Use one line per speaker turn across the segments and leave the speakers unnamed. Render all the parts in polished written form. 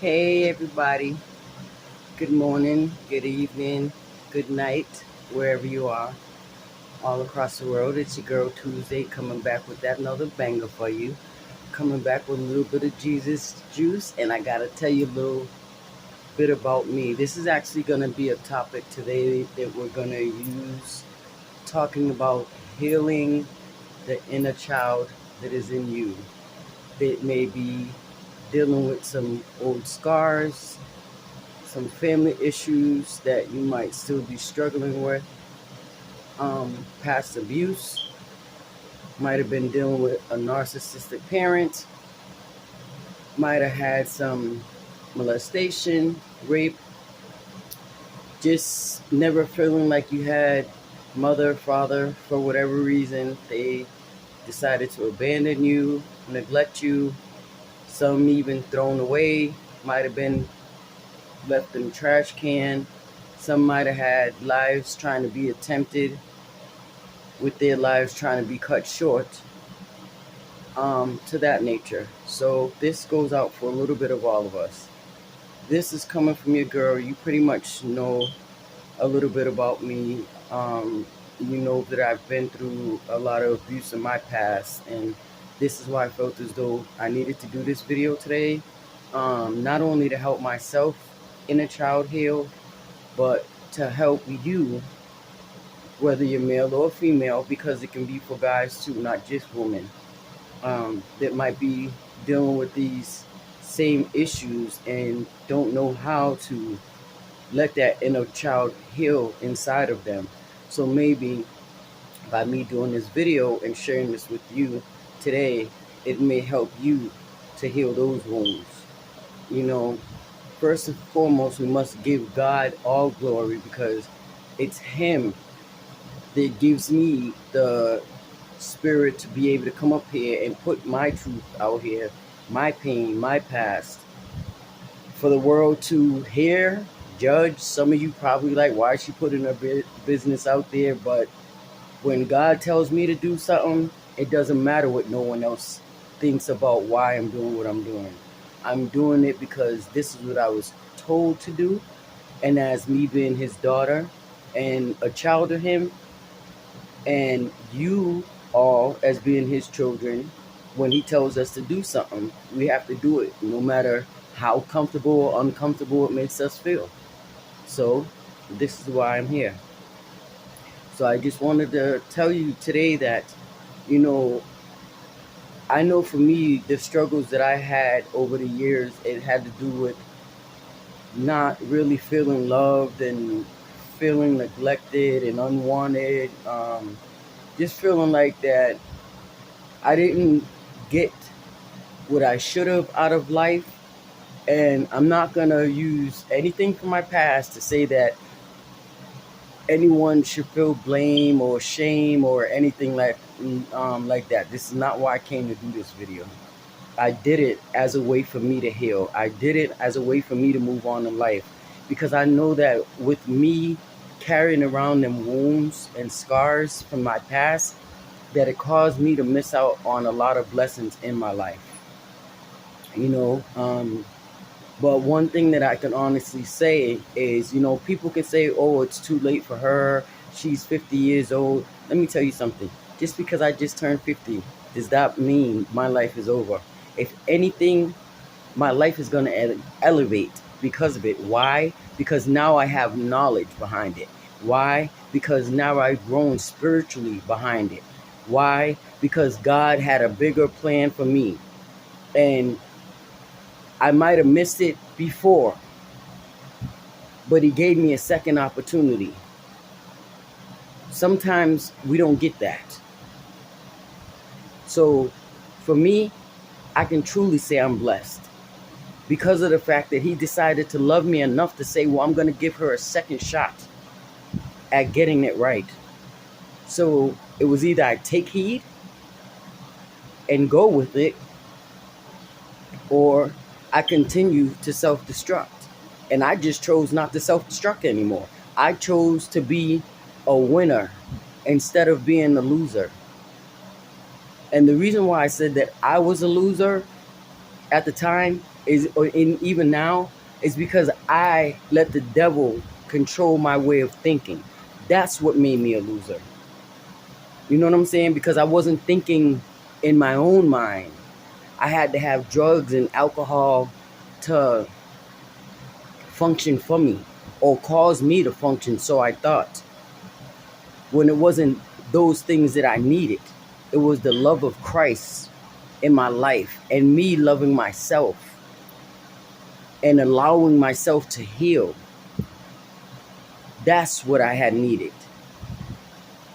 Hey everybody, good morning, good evening, good night, wherever you are, all across the world. It's your girl Tuesday coming back with that another banger for you. Coming back with a little bit of Jesus juice, and I gotta tell you a little bit about me. This is actually gonna be a topic today that we're gonna use talking about healing the inner child that is in you. That may be dealing with some old scars, some family issues that you might still be struggling with, past abuse, might have been dealing with a narcissistic parent, might have had some molestation, rape, just never feeling like you had mother, father, for whatever reason. They decided to abandon you, neglect you, some even thrown away, might have been left in the trash can. Some might have had lives trying to be attempted with their lives trying to be cut short, to that nature. So this goes out for a little bit of all of us. This is coming from your girl. You pretty much know a little bit about me. You know that I've been through a lot of abuse in my past, and this is why I felt as though I needed to do this video today. Not only to help myself inner child heal, but to help you, whether you're male or female, because it can be for guys too, not just women, that might be dealing with these same issues and don't know how to let that inner child heal inside of them. So maybe by me doing this video and sharing this with you today, it may help you to heal those wounds. You know, first and foremost, we must give God all glory because it's Him that gives me the spirit to be able to come up here and put my truth out here, my pain, my past, for the world to hear, judge. Some of you probably like, why is she putting her business out there? But when God tells me to do something, it doesn't matter what no one else thinks about why I'm doing what I'm doing. I'm doing it because this is what I was told to do. And as me being his daughter and a child of him, and you all as being his children, when he tells us to do something, we have to do it, no matter how comfortable or uncomfortable it makes us feel. So this is why I'm here. So I just wanted to tell you today that, you know, I know for me, the struggles that I had over the years, it had to do with not really feeling loved and feeling neglected and unwanted. Just feeling like that I didn't get what I should have out of life. And I'm not going to use anything from my past to say that anyone should feel blame or shame or anything like that. This is not why I came to do this video. I did it as a way for me to heal. I did it as a way for me to move on in life, because I know that with me carrying around them wounds and scars from my past, that it caused me to miss out on a lot of blessings in my life. You know, but one thing that I can honestly say is, you know, people can say, oh, it's too late for her. She's 50 years old. Let me tell you something. Just because I just turned 50 does that mean my life is over. If anything, my life is going to elevate because of it. Why? Because now I have knowledge behind it. Why? Because now I've grown spiritually behind it. Why? Because God had a bigger plan for me. And I might have missed it before, but he gave me a second opportunity. Sometimes we don't get that. So for me, I can truly say I'm blessed because of the fact that he decided to love me enough to say, well, I'm going to give her a second shot at getting it right. So it was either I take heed and go with it, or I continue to self-destruct. And I just chose not to self-destruct anymore. I chose to be a winner instead of being a loser. And the reason why I said that I was a loser at the time is, or in even now, is because I let the devil control my way of thinking. That's what made me a loser. You know what I'm saying? Because I wasn't thinking in my own mind. I had to have drugs and alcohol to function for me, or cause me to function, so I thought, when it wasn't those things that I needed. It was the love of Christ in my life and me loving myself and allowing myself to heal. That's what I had needed.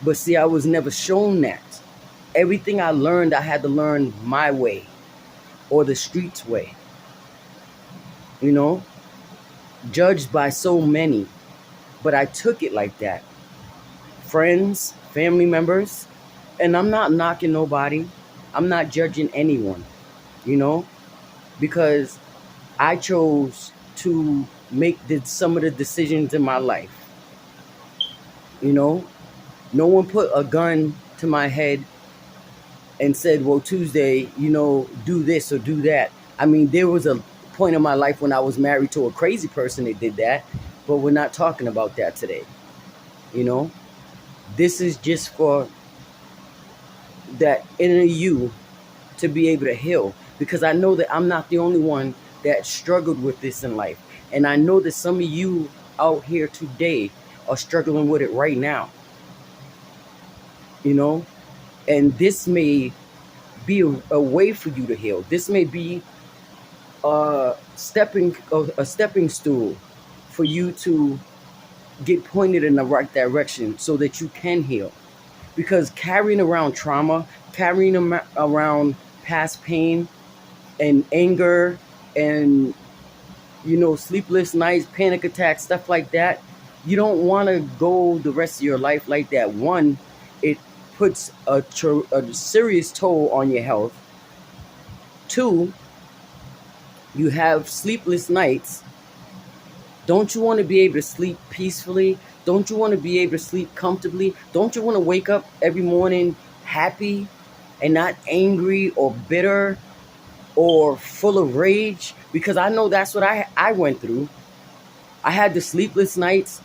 But see, I was never shown that. Everything I learned, I had to learn my way or the streets way, you know, judged by so many. But I took it like that. Friends, family members, and I'm not knocking nobody. I'm not judging anyone, you know, because I chose to make some of the decisions in my life. You know, no one put a gun to my head and said, well, Tuesday, do this or do that. I mean, there was a point in my life when I was married to a crazy person that did that, but we're not talking about that today. You know, this is just for that inner you to be able to heal, because I know that I'm not the only one that struggled with this in life. And I know that some of you out here today are struggling with it right now, you know, and this may be a way for you to heal. This may be a stepping stool for you to get pointed in the right direction so that you can heal. Because carrying around trauma, carrying around past pain and anger and, sleepless nights, panic attacks, stuff like that, you don't want to go the rest of your life like that. One, it puts a serious toll on your health. Two, you have sleepless nights. Don't you want to be able to sleep peacefully? Don't you want to be able to sleep comfortably? Don't you want to wake up every morning happy and not angry or bitter or full of rage? Because I know that's what I went through. I had the sleepless nights,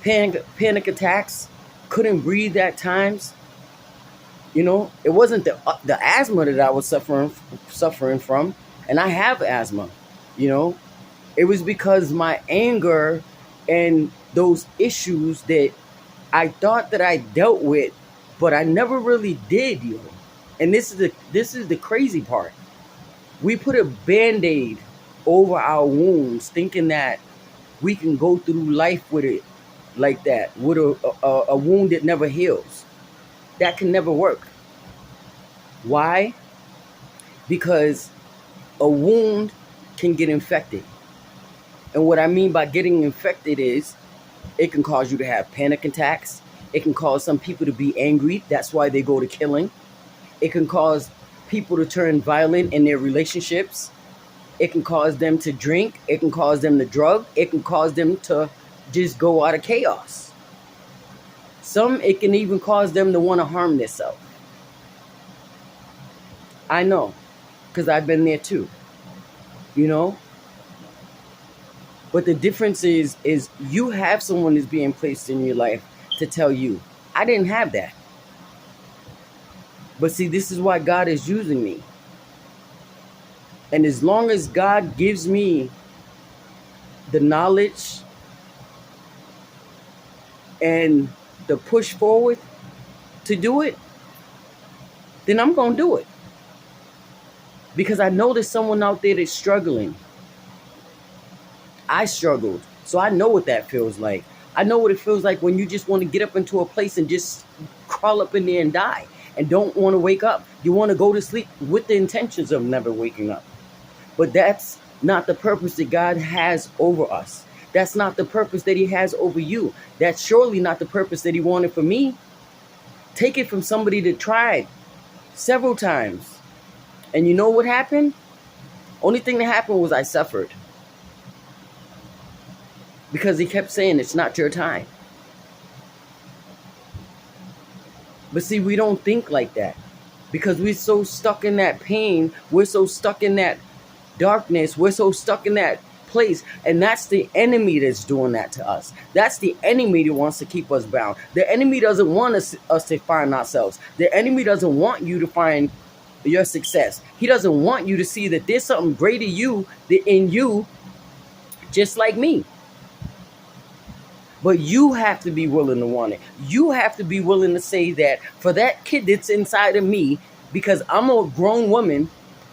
panic attacks, couldn't breathe at times. It wasn't the asthma that I was suffering from, and I have asthma. You know, it was because my anger and those issues that I thought that I dealt with, but I never really did. And this is the crazy part. We put a Band-Aid over our wounds, thinking that we can go through life with it like that, with a wound that never heals. That can never work. Why? Because a wound can get infected. And what I mean by getting infected is it can cause you to have panic attacks. It can cause some people to be angry. That's why they go to killing. It can cause people to turn violent in their relationships. It can cause them to drink. It can cause them to drug. It can cause them to just go out of chaos. It can even cause them to want to harm themselves. I know, because I've been there too, you know. But the difference is you have someone that's being placed in your life to tell you. I didn't have that. But see, this is why God is using me. And as long as God gives me the knowledge and the push forward to do it, then I'm going to do it. Because I know there's someone out there that's struggling. I struggled, so I know what that feels like. I know what it feels like when you just want to get up into a place and just crawl up in there and die and don't want to wake up. You want to go to sleep with the intentions of never waking up. But that's not the purpose that God has over us. That's not the purpose that he has over you. That's surely not the purpose that he wanted for me. Take it from somebody that tried several times. And you know what happened? Only thing that happened was I suffered. Because he kept saying, it's not your time. But see, we don't think like that. Because we're so stuck in that pain. We're so stuck in that darkness. We're so stuck in that place. And that's the enemy that's doing that to us. That's the enemy that wants to keep us bound. The enemy doesn't want us to find ourselves. The enemy doesn't want you to find your success. He doesn't want you to see that there's something greater in you, just like me. But you have to be willing to want it. You have to be willing to say that for that kid that's inside of me, because I'm a grown woman,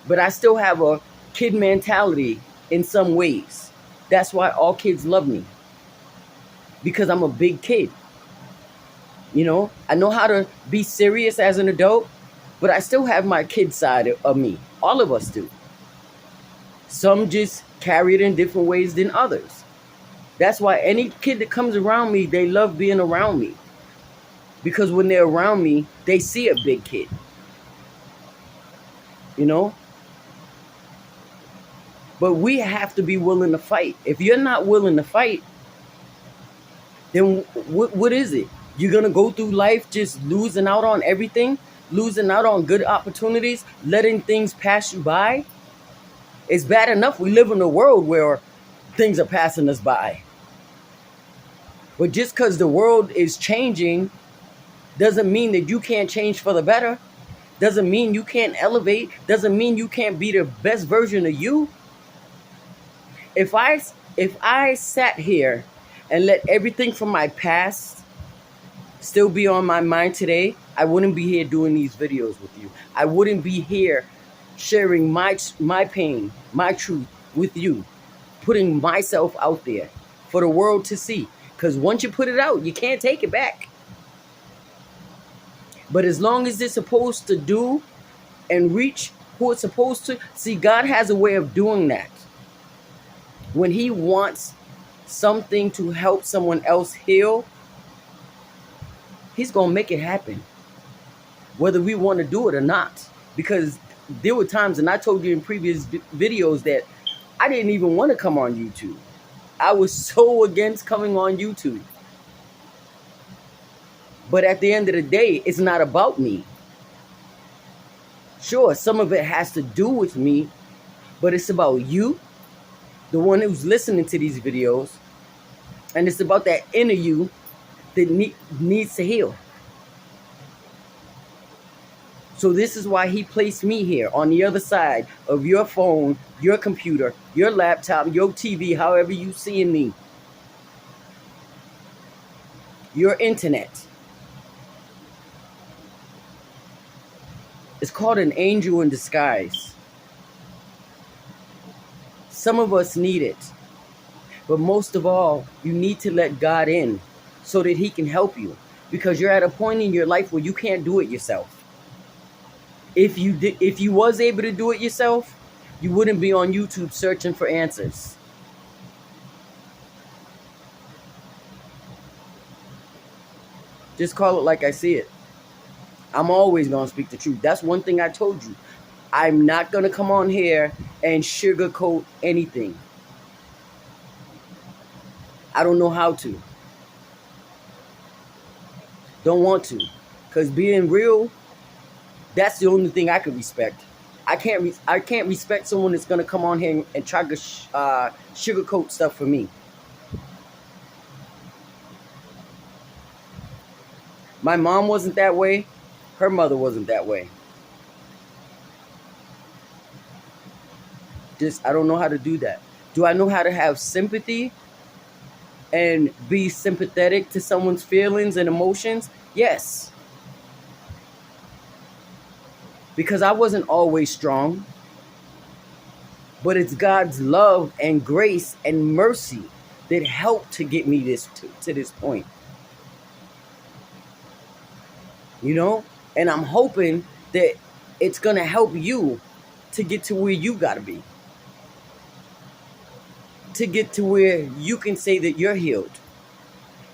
but I still have a kid mentality in some ways. That's why all kids love me, because I'm a big kid. You know, I know how to be serious as an adult, but I still have my kid side of me. All of us do. Some just carry it in different ways than others. That's why any kid that comes around me, they love being around me. Because when they're around me, they see a big kid. You know? But we have to be willing to fight. If you're not willing to fight, then what is it? You're going to go through life just losing out on everything? Losing out on good opportunities? Letting things pass you by? It's bad enough we live in a world where things are passing us by. But just because the world is changing doesn't mean that you can't change for the better. Doesn't mean you can't elevate. Doesn't mean you can't be the best version of you. If I sat here and let everything from my past still be on my mind today, I wouldn't be here doing these videos with you. I wouldn't be here sharing my pain, my truth with you, putting myself out there for the world to see. Because once you put it out, you can't take it back. But as long as it's supposed to do and reach who it's supposed to, see, God has a way of doing that. When he wants something to help someone else heal, he's going to make it happen, whether we want to do it or not. Because there were times, and I told you in previous videos, that I didn't even want to come on YouTube. I was so against coming on YouTube. But at the end of the day, it's not about me. Sure, some of it has to do with me, but it's about you, the one who's listening to these videos, and it's about that inner you that needs to heal. So this is why he placed me here on the other side of your phone, your computer, your laptop, your TV, however you see me, your internet. It's called an angel in disguise. Some of us need it. But most of all, you need to let God in so that he can help you. Because you're at a point in your life where you can't do it yourself. If you was able to do it yourself, you wouldn't be on YouTube searching for answers. Just call it like I see it. I'm always going to speak the truth. That's one thing I told you. I'm not going to come on here and sugarcoat anything. I don't know how to. Don't want to. Because being real, that's the only thing I can respect. I can't respect someone that's going to come on here and try to sugarcoat stuff for me. My mom wasn't that way. Her mother wasn't that way. I don't know how to do that. Do I know how to have sympathy and be sympathetic to someone's feelings and emotions? Yes. Because I wasn't always strong. But it's God's love and grace and mercy that helped to get me to this point. You know? And I'm hoping that it's going to help you to get to where you got to be. To get to where you can say that you're healed.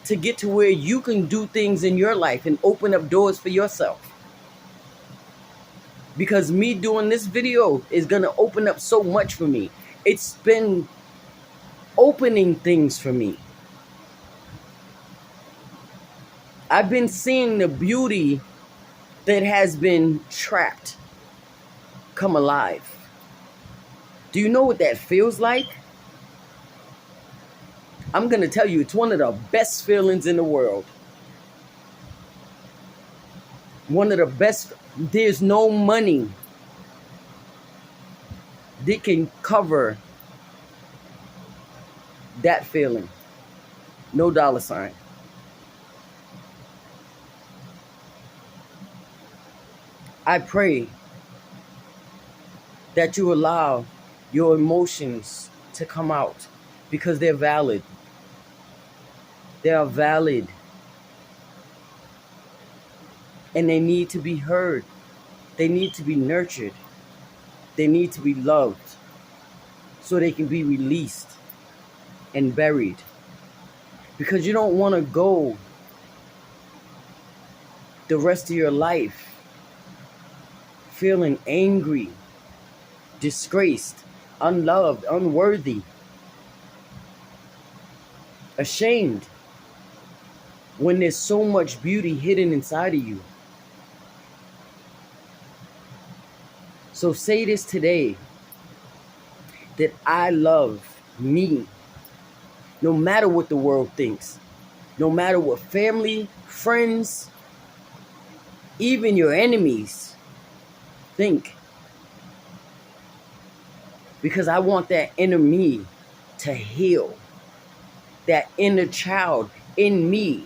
To get to where you can do things in your life and open up doors for yourself. Because me doing this video is going to open up so much for me. It's been opening things for me. I've been seeing the beauty that has been trapped come alive. Do you know what that feels like? I'm going to tell you, it's one of the best feelings in the world. One of the best. There's no money that can cover that feeling. No dollar sign. I pray that you allow your emotions to come out because they're valid. They are valid. And they need to be heard. They need to be nurtured. They need to be loved so they can be released and buried. Because you don't want to go the rest of your life feeling angry, disgraced, unloved, unworthy, ashamed, when there's so much beauty hidden inside of you. So say this today, that I love me, no matter what the world thinks, no matter what family, friends, even your enemies think. Because I want that inner me to heal. That inner child in me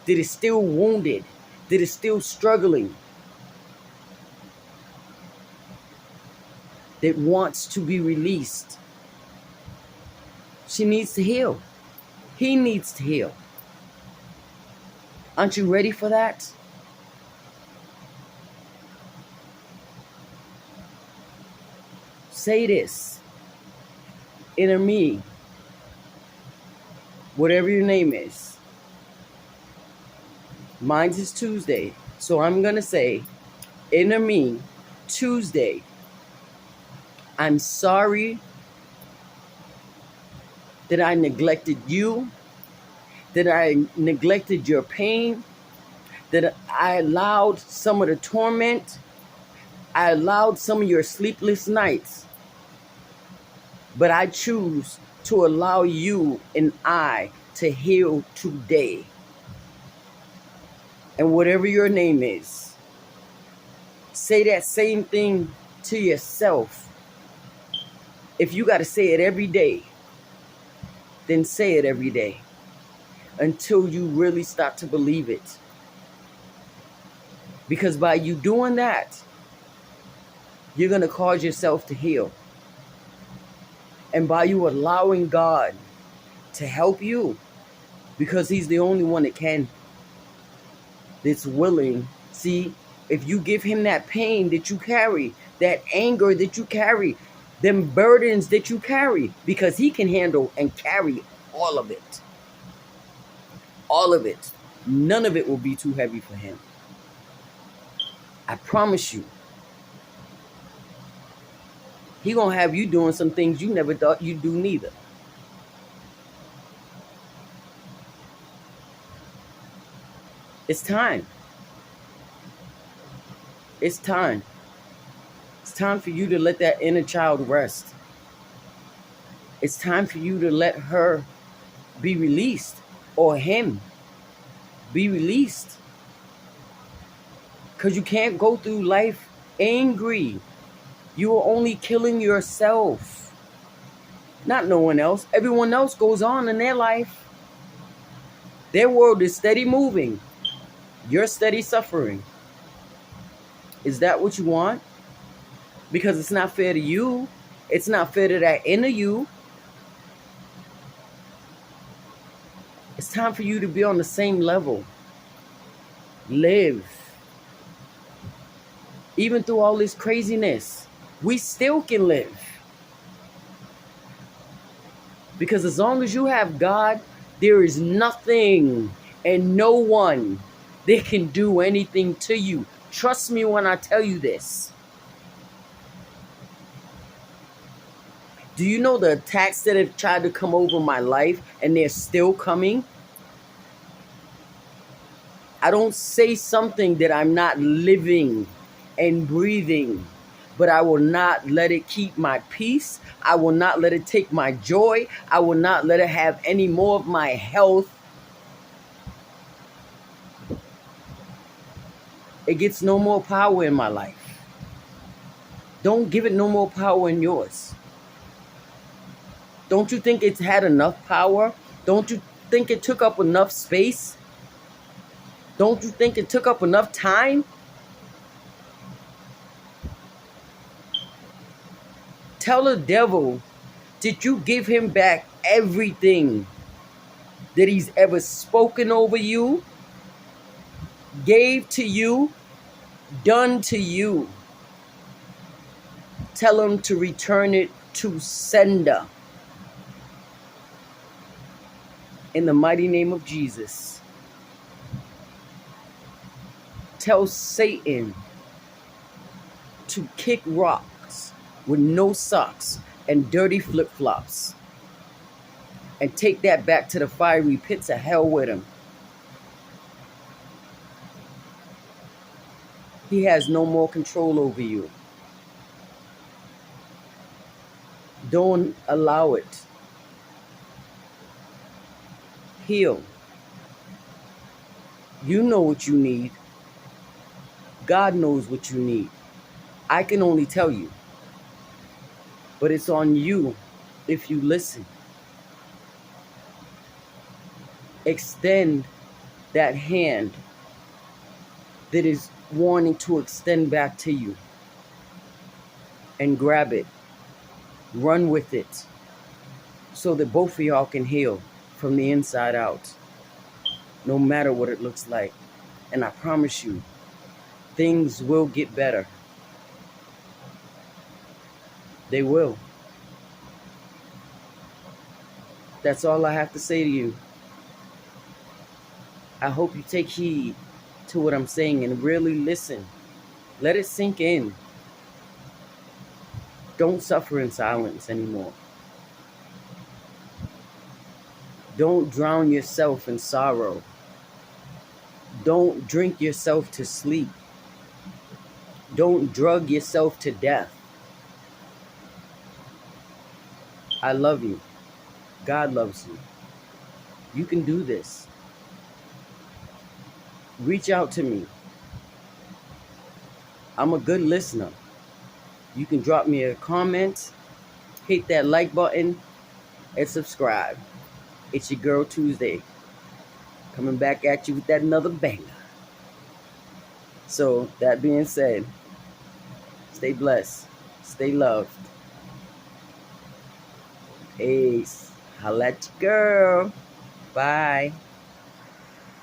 that is still wounded, that is still struggling, that wants to be released. She needs to heal. He needs to heal. Aren't you ready for that? Say this. Inner me, whatever your name is. Mine is Tuesday. So I'm going to say, inner me, Tuesday. I'm sorry that I neglected you, that I neglected your pain, that I allowed some of the torment, I allowed some of your sleepless nights. But I choose to allow you and I to heal today. And whatever your name is, say that same thing to yourself. If you got to say it every day, then say it every day until you really start to believe it. Because by you doing that, you're going to cause yourself to heal. And by you allowing God to help you, because He's the only one that can, that's willing. See, if you give Him that pain that you carry, that anger that you carry, them burdens that you carry, because He can handle and carry all of it. All of it. None of it will be too heavy for Him. I promise you. He gonna have you doing some things you never thought you'd do neither. It's time. It's time. It's time for you to let that inner child rest. It's time for you to let her be released, or him be released. Because you can't go through life angry. You are only killing yourself, not no one else. Everyone else goes on in their life. Their world is steady moving. You're steady suffering. Is that what you want? Because it's not fair to you. It's not fair to that inner you. It's time for you to be on the same level. Live. Even through all this craziness, we still can live. Because as long as you have God, there is nothing and no one that can do anything to you. Trust me when I tell you this. Do you know the attacks that have tried to come over my life, and they're still coming? I don't say something that I'm not living and breathing. but I will not let it keep my peace. I will not let it take my joy. I will not let it have any more of my health. It gets no more power in my life. Don't give it no more power in yours. Don't you think it's had enough power? Don't you think it took up enough space? Don't you think it took up enough time? Tell the devil, did you give him back everything that he's ever spoken over you, gave to you, done to you? Tell him to return it to sender. In the mighty name of Jesus. Tell Satan to kick rocks with no socks and dirty flip-flops. And take that back to the fiery pits of hell with him. He has no more control over you. Don't allow it. Heal. You know what you need. God knows what you need. I can only tell you. But it's on you if you listen. Extend that hand that is wanting to extend back to you. And grab it. Run with it. So that both of y'all can heal from the inside out. No matter what it looks like. And I promise you, things will get better. They will. That's all I have to say to you. I hope you take heed to what I'm saying and really listen. Let it sink in. Don't suffer in silence anymore. Don't drown yourself in sorrow. Don't drink yourself to sleep. Don't drug yourself to death. I love you. God loves you. You can do this. Reach out to me. I'm a good listener. You can drop me a comment, hit that like button, and subscribe. It's your girl Tuesday, coming back at you with that another banger. So, that being said, stay blessed, stay loved. Peace. Holla at your girl. Bye.